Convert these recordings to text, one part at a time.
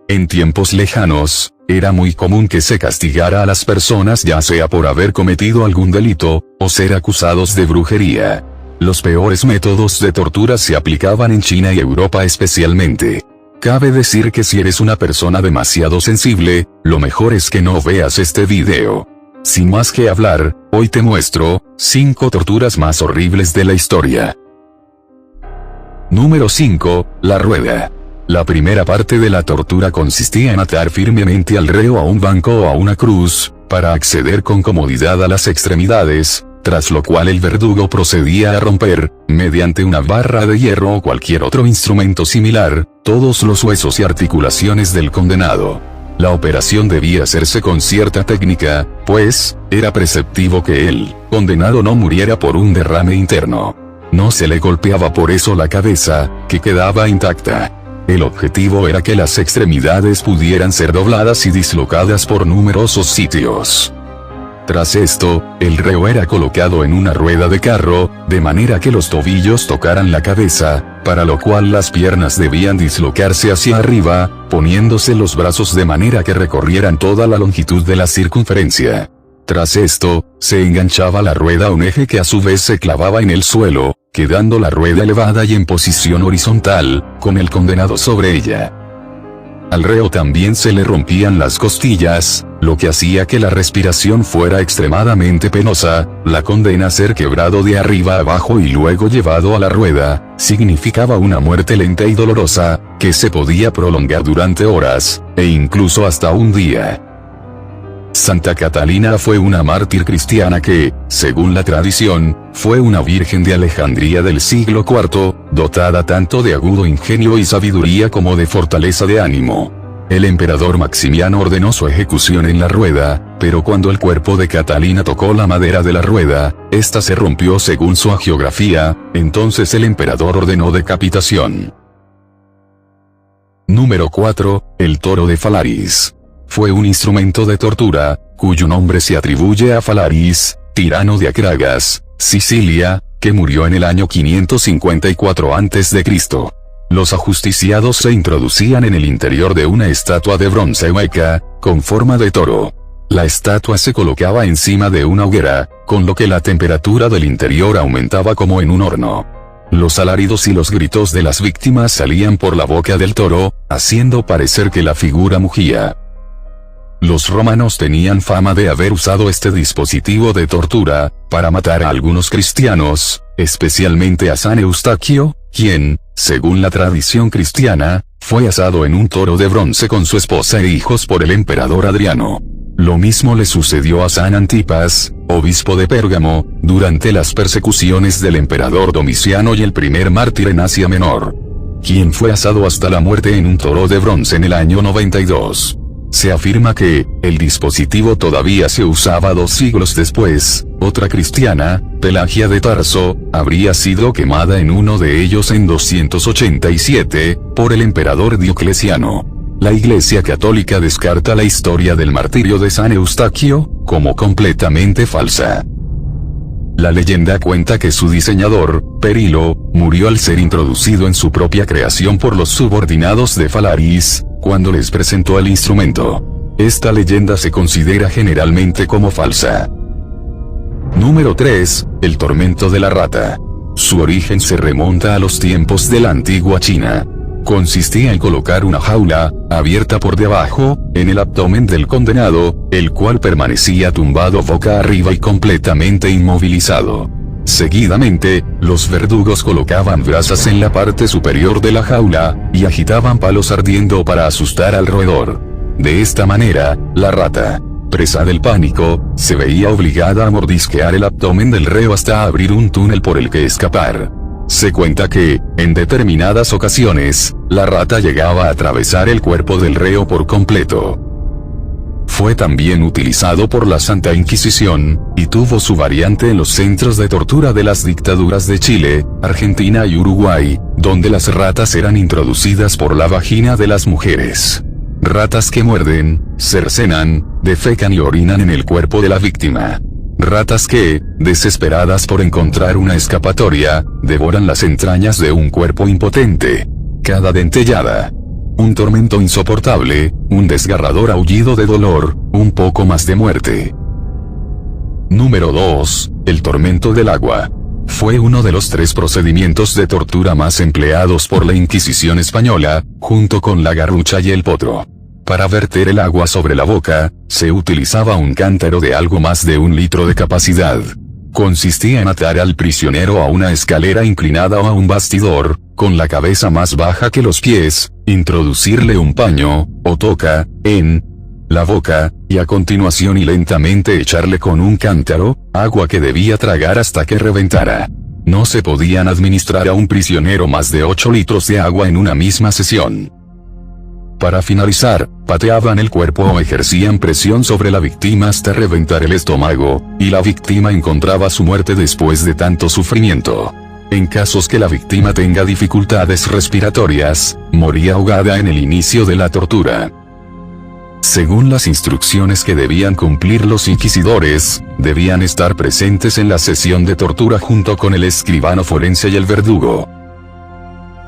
En tiempos lejanos, era muy común que se castigara a las personas ya sea por haber cometido algún delito, o ser acusados de brujería. Los peores métodos de tortura se aplicaban en China y Europa especialmente. Cabe decir que si eres una persona demasiado sensible, lo mejor es que no veas este video. Sin más que hablar, hoy te muestro 5 torturas más horribles de la historia. Número 5. La rueda. La primera parte de la tortura consistía en atar firmemente al reo a un banco o a una cruz, para acceder con comodidad a las extremidades, tras lo cual el verdugo procedía a romper, mediante una barra de hierro o cualquier otro instrumento similar, todos los huesos y articulaciones del condenado. La operación debía hacerse con cierta técnica, pues, era preceptivo que el condenado no muriera por un derrame interno. No se le golpeaba por eso la cabeza, que quedaba intacta. El objetivo era que las extremidades pudieran ser dobladas y dislocadas por numerosos sitios. Tras esto, el reo era colocado en una rueda de carro, de manera que los tobillos tocaran la cabeza, para lo cual las piernas debían dislocarse hacia arriba, poniéndose los brazos de manera que recorrieran toda la longitud de la circunferencia. Tras esto, se enganchaba la rueda a un eje que a su vez se clavaba en el suelo, quedando la rueda elevada y en posición horizontal, con el condenado sobre ella. Al reo también se le rompían las costillas, lo que hacía que la respiración fuera extremadamente penosa. La condena ser quebrado de arriba a abajo y luego llevado a la rueda, significaba una muerte lenta y dolorosa, que se podía prolongar durante horas, e incluso hasta un día. Santa Catalina fue una mártir cristiana que, según la tradición, fue una virgen de Alejandría del siglo IV, dotada tanto de agudo ingenio y sabiduría como de fortaleza de ánimo. El emperador Maximiano ordenó su ejecución en la rueda, pero cuando el cuerpo de Catalina tocó la madera de la rueda, esta se rompió según su hagiografía, entonces el emperador ordenó decapitación. Número 4. El toro de Falaris. Fue un instrumento de tortura, cuyo nombre se atribuye a Falaris, tirano de Acragas, Sicilia, que murió en el año 554 a.C. Los ajusticiados se introducían en el interior de una estatua de bronce hueca, con forma de toro. La estatua se colocaba encima de una hoguera, con lo que la temperatura del interior aumentaba como en un horno. Los alaridos y los gritos de las víctimas salían por la boca del toro, haciendo parecer que la figura mugía. Los romanos tenían fama de haber usado este dispositivo de tortura, para matar a algunos cristianos, especialmente a San Eustaquio, quien, según la tradición cristiana, fue asado en un toro de bronce con su esposa e hijos por el emperador Adriano. Lo mismo le sucedió a San Antipas, obispo de Pérgamo, durante las persecuciones del emperador Domiciano y el primer mártir en Asia Menor, quien fue asado hasta la muerte en un toro de bronce en el año 92. Se afirma que, el dispositivo todavía se usaba 2 siglos después. Otra cristiana, Pelagia de Tarso, habría sido quemada en uno de ellos en 287, por el emperador Diocleciano. La Iglesia Católica descarta la historia del martirio de San Eustaquio, como completamente falsa. La leyenda cuenta que su diseñador, Perilo, murió al ser introducido en su propia creación por los subordinados de Falaris, cuando les presentó el instrumento. Esta leyenda se considera generalmente como falsa. Número 3. El tormento de la rata. Su origen se remonta a los tiempos de la antigua China. Consistía en colocar una jaula, abierta por debajo, en el abdomen del condenado, el cual permanecía tumbado boca arriba y completamente inmovilizado. Seguidamente, los verdugos colocaban brasas en la parte superior de la jaula, y agitaban palos ardiendo para asustar al roedor. De esta manera, la rata, presa del pánico, se veía obligada a mordisquear el abdomen del reo hasta abrir un túnel por el que escapar. Se cuenta que, en determinadas ocasiones, la rata llegaba a atravesar el cuerpo del reo por completo. Fue también utilizado por la Santa Inquisición, y tuvo su variante en los centros de tortura de las dictaduras de Chile, Argentina y Uruguay, donde las ratas eran introducidas por la vagina de las mujeres. Ratas que muerden, cercenan, defecan y orinan en el cuerpo de la víctima. Ratas que, desesperadas por encontrar una escapatoria, devoran las entrañas de un cuerpo impotente. Cada dentellada, un tormento insoportable, un desgarrador aullido de dolor, un poco más de muerte. Número 2. El tormento del agua. Fue uno de los 3 procedimientos de tortura más empleados por la Inquisición española, junto con la garrucha y el potro. Para verter el agua sobre la boca, se utilizaba un cántaro de algo más de 1 litro de capacidad. Consistía en atar al prisionero a una escalera inclinada o a un bastidor, con la cabeza más baja que los pies, introducirle un paño, o toca, en la boca, y a continuación y lentamente echarle con un cántaro, agua que debía tragar hasta que reventara. No se podían administrar a un prisionero más de 8 litros de agua en una misma sesión. Para finalizar, pateaban el cuerpo o ejercían presión sobre la víctima hasta reventar el estómago, y la víctima encontraba su muerte después de tanto sufrimiento. En casos que la víctima tenga dificultades respiratorias, moría ahogada en el inicio de la tortura. Según las instrucciones que debían cumplir los inquisidores, debían estar presentes en la sesión de tortura junto con el escribano forense y el verdugo.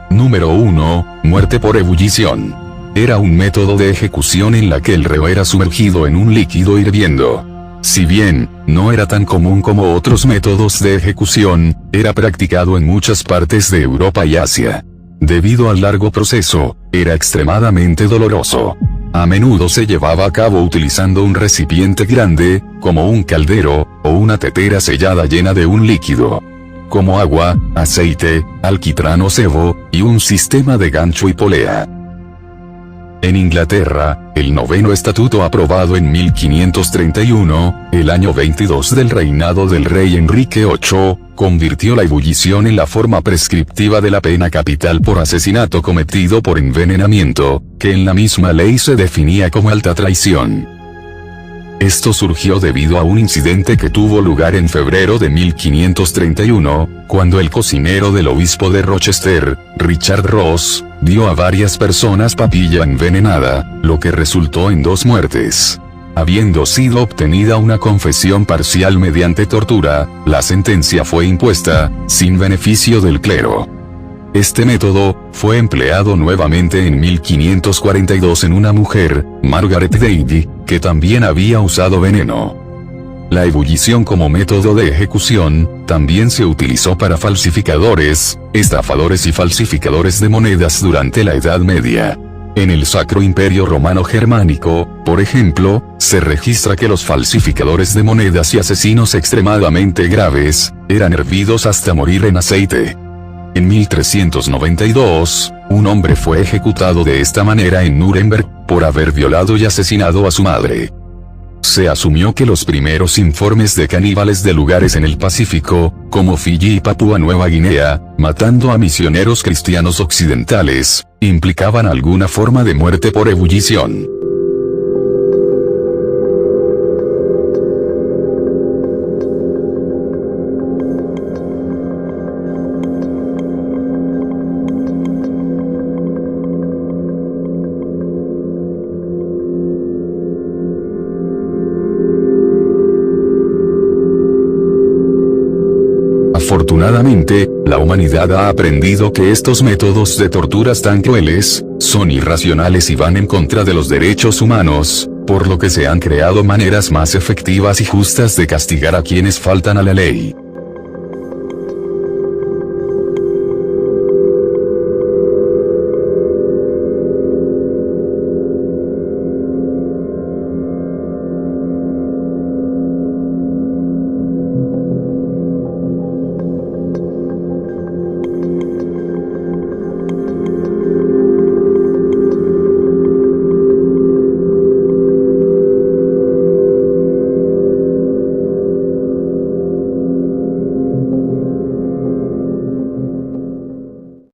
Número 1. Muerte por ebullición. Era un método de ejecución en la que el reo era sumergido en un líquido hirviendo. Si bien, no era tan común como otros métodos de ejecución, era practicado en muchas partes de Europa y Asia. Debido al largo proceso, era extremadamente doloroso. A menudo se llevaba a cabo utilizando un recipiente grande, como un caldero, o una tetera sellada llena de un líquido, como agua, aceite, alquitrán o sebo, y un sistema de gancho y polea. En Inglaterra, el 9º estatuto aprobado en 1531, el año 22 del reinado del rey Enrique VIII, convirtió la ebullición en la forma prescriptiva de la pena capital por asesinato cometido por envenenamiento, que en la misma ley se definía como alta traición. Esto surgió debido a un incidente que tuvo lugar en febrero de 1531, cuando el cocinero del obispo de Rochester, Richard Ross, dio a varias personas papilla envenenada, lo que resultó en 2 muertes. Habiendo sido obtenida una confesión parcial mediante tortura, la sentencia fue impuesta, sin beneficio del clero. Este método fue empleado nuevamente en 1542 en una mujer, Margaret Davy, que también había usado veneno. La ebullición como método de ejecución también se utilizó para falsificadores, estafadores y falsificadores de monedas durante la Edad Media. En el Sacro Imperio Romano Germánico, por ejemplo, se registra que los falsificadores de monedas y asesinos extremadamente graves eran hervidos hasta morir en aceite. En 1392, un hombre fue ejecutado de esta manera en Nuremberg, por haber violado y asesinado a su madre. Se asumió que los primeros informes de caníbales de lugares en el Pacífico, como Fiyi y Papúa Nueva Guinea, matando a misioneros cristianos occidentales, implicaban alguna forma de muerte por ebullición. Afortunadamente, la humanidad ha aprendido que estos métodos de torturas tan crueles, son irracionales y van en contra de los derechos humanos, por lo que se han creado maneras más efectivas y justas de castigar a quienes faltan a la ley.